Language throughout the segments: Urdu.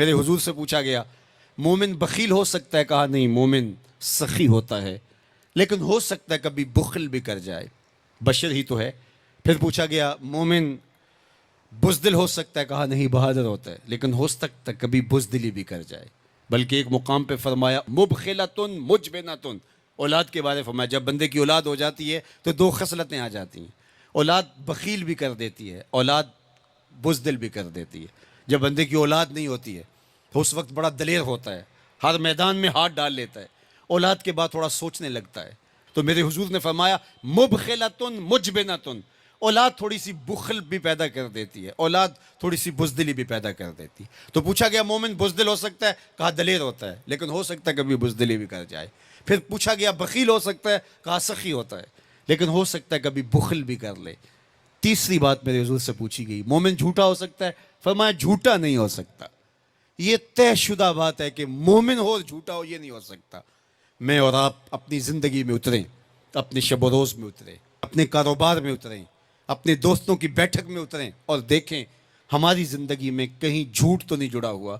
میرے حضور سے پوچھا گیا مومن بخیل ہو سکتا ہے؟ کہا نہیں، مومن سخی ہوتا ہے، لیکن ہو سکتا ہے کبھی بخل بھی کر جائے، بشر ہی تو ہے۔ پھر پوچھا گیا مومن بزدل ہو سکتا ہے؟ کہا نہیں، بہادر ہوتا ہے، لیکن ہو سکتا ہے کبھی بزدلی بھی کر جائے۔ بلکہ ایک مقام پہ فرمایا مبخلتن مجبنتن، اولاد کے بارے فرمایا جب بندے کی اولاد ہو جاتی ہے تو دو خصلتیں آ جاتی ہیں، اولاد بخیل بھی کر دیتی ہے، اولاد بزدل بھی کر دیتی ہے۔ جب بندے کی اولاد نہیں ہوتی ہے تو اس وقت بڑا دلیر ہوتا ہے، ہر میدان میں ہاتھ ڈال لیتا ہے، اولاد کے بعد تھوڑا سوچنے لگتا ہے۔ تو میرے حضور نے فرمایا مبخلتن مجبنتن، اولاد تھوڑی سی بخل بھی پیدا کر دیتی ہے، اولاد تھوڑی سی بزدلی بھی پیدا کر دیتی ہے۔ تو پوچھا گیا مومن بزدل ہو سکتا ہے؟ کہا دلیر ہوتا ہے، لیکن ہو سکتا ہے کبھی بزدلی بھی کر جائے۔ پھر پوچھا گیا بخیل ہو سکتا ہے؟ کہا سخی ہوتا ہے، لیکن ہو سکتا ہے کبھی بخل بھی کر لے۔ تیسری بات میرے حضور سے پوچھی گئی مومن جھوٹا ہو سکتا ہے؟ فرمایا جھوٹا نہیں ہو سکتا، یہ طے شدہ بات ہے کہ مومن ہو اور جھوٹا ہو، یہ نہیں ہو سکتا۔ میں اور آپ اپنی زندگی میں اتریں، اپنے شب و روز میں اتریں، اپنے کاروبار میں اتریں، اپنے دوستوں کی بیٹھک میں اتریں اور دیکھیں ہماری زندگی میں کہیں جھوٹ تو نہیں جڑا ہوا۔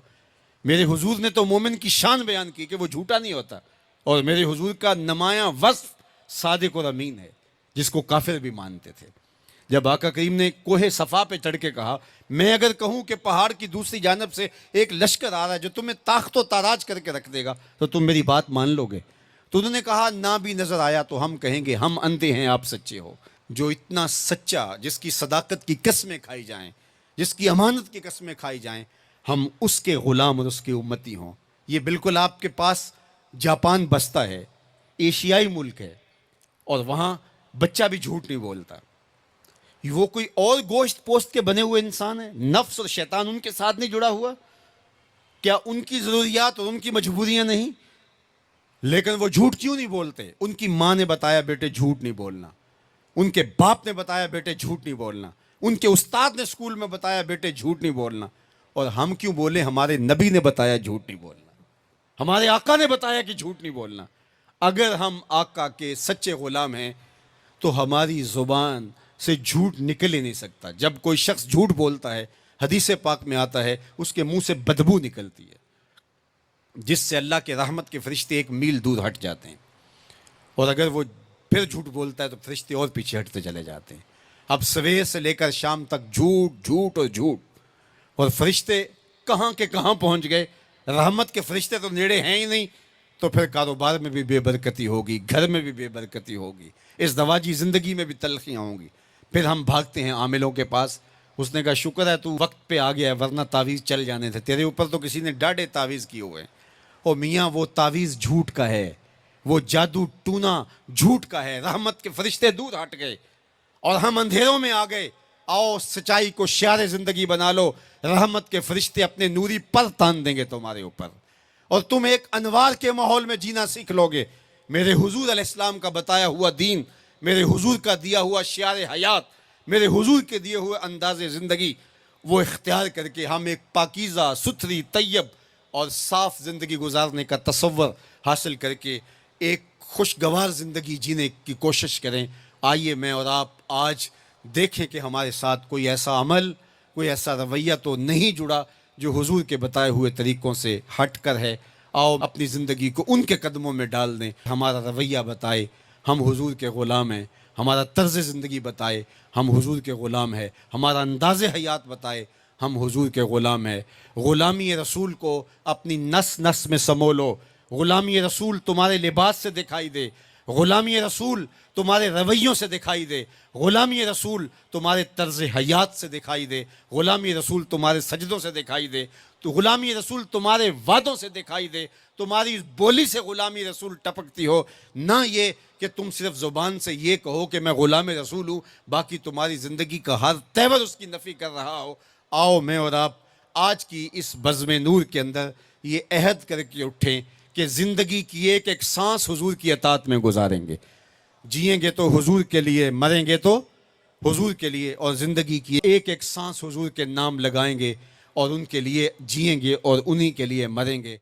میرے حضور نے تو مومن کی شان بیان کی کہ وہ جھوٹا نہیں ہوتا، اور میرے حضور کا نمایاں وصف صادق اور امین ہے، جس کو کافر بھی مانتے تھے۔ جب آقا کریم نے کوہ صفا پہ چڑھ کے کہا میں اگر کہوں کہ پہاڑ کی دوسری جانب سے ایک لشکر آ رہا ہے جو تمہیں تاخت و تاراج کر کے رکھ دے گا تو تم میری بات مان لو گے؟ تو انہوں نے کہا نہ بھی نظر آیا تو ہم کہیں گے ہم اندھے ہیں، آپ سچے ہو۔ جو اتنا سچا، جس کی صداقت کی قسمیں کھائی جائیں، جس کی امانت کی قسمیں کھائی جائیں، ہم اس کے غلام اور اس کے امتی ہوں۔ یہ بالکل آپ کے پاس جاپان بستا ہے، ایشیائی ملک ہے، اور وہاں بچہ بھی جھوٹ نہیں بولتا۔ وہ کوئی اور گوشت پوست کے بنے ہوئے انسان ہیں، نفس اور شیطان ان کے ساتھ نہیں جڑا ہوا؟ کیا ان کی ضروریات اور ان کی مجبوریاں نہیں؟ لیکن وہ جھوٹ کیوں نہیں بولتے؟ ان کی ماں نے بتایا بیٹے جھوٹ نہیں بولنا، ان کے باپ نے بتایا بیٹے جھوٹ نہیں بولنا، ان کے استاد نے اسکول میں بتایا بیٹے جھوٹ نہیں بولنا۔ اور ہم کیوں بولیں؟ ہمارے نبی نے بتایا جھوٹ نہیں بولنا، ہمارے آقا نے بتایا کہ جھوٹ نہیں بولنا۔ اگر ہم آقا کے سچے غلام ہیں تو ہماری زبان سے جھوٹ نکل ہی نہیں سکتا۔ جب کوئی شخص جھوٹ بولتا ہے، حدیث پاک میں آتا ہے اس کے منہ سے بدبو نکلتی ہے، جس سے اللہ کے رحمت کے فرشتے ایک میل دور ہٹ جاتے ہیں، اور اگر وہ پھر جھوٹ بولتا ہے تو فرشتے اور پیچھے ہٹتے چلے جاتے ہیں۔ اب سویر سے لے کر شام تک جھوٹ جھوٹ اور جھوٹ، اور فرشتے کہاں کے کہاں پہنچ گئے۔ رحمت کے فرشتے تو نیڑے ہیں ہی نہیں، تو پھر کاروبار میں بھی بے برکتی ہوگی، گھر میں بھی بے برکتی ہوگی، اس دواجی زندگی میں بھی تلخیاں ہوں گی۔ پھر ہم بھاگتے ہیں عاملوں کے پاس، اس نے کہا شکر ہے تو وقت پہ آ گیا ہے، ورنہ تعویذ چل جانے تھے، تیرے اوپر تو کسی نے ڈاڑے تعویذ کیے ہوئے ہیں۔ او میاں وہ تعویذ جھوٹ کا ہے، وہ جادو ٹونا جھوٹ کا ہے، رحمت کے فرشتے دور ہٹ گئے اور ہم اندھیروں میں آ گئے۔ آؤ سچائی کو شعار زندگی بنا لو، رحمت کے فرشتے اپنے نوری پر تان دیں گے تمہارے اوپر، اور تم ایک انوار کے ماحول میں جینا سیکھ لو گے۔ میرے حضور علیہ السلام کا بتایا ہوا دین، میرے حضور کا دیا ہوا شعار حیات، میرے حضور کے دیے ہوئے انداز زندگی، وہ اختیار کر کے ہم ایک پاکیزہ ستھری طیب اور صاف زندگی گزارنے کا تصور حاصل کر کے ایک خوشگوار زندگی جینے کی کوشش کریں۔ آئیے میں اور آپ آج دیکھیں کہ ہمارے ساتھ کوئی ایسا عمل، کوئی ایسا رویہ تو نہیں جڑا جو حضور کے بتائے ہوئے طریقوں سے ہٹ کر ہے۔ آؤ اپنی زندگی کو ان کے قدموں میں ڈال دیں، ہمارا رویہ بتائے ہم حضور کے غلام ہیں، ہمارا طرز زندگی بتائے ہم حضور کے غلام ہیں، ہمارا انداز حیات بتائے ہم حضور کے غلام ہیں۔ غلامی رسول کو اپنی نس نس میں سمو لو، غلامی رسول تمہارے لباس سے دکھائی دے، غلامی رسول تمہارے رویوں سے دکھائی دے، غلامی رسول تمہارے طرز حیات سے دکھائی دے، غلامی رسول تمہارے سجدوں سے دکھائی دے، تو غلامی رسول تمہارے وعدوں سے دکھائی دے، تمہاری بولی سے غلامی رسول ٹپکتی ہو، نہ یہ کہ تم صرف زبان سے یہ کہو کہ میں غلام رسول ہوں، باقی تمہاری زندگی کا ہر تیور اس کی نفی کر رہا ہو۔ آؤ میں اور آپ آج کی اس بزم نور کے اندر یہ عہد کر کے اٹھیں کہ زندگی کی ایک ایک سانس حضور کی اطاعت میں گزاریں گے، جئیں گے تو حضور کے لیے، مریں گے تو حضور کے لیے، اور زندگی کی ایک ایک سانس حضور کے نام لگائیں گے اور ان کے لیے جئیں گے اور انہی کے لیے مریں گے۔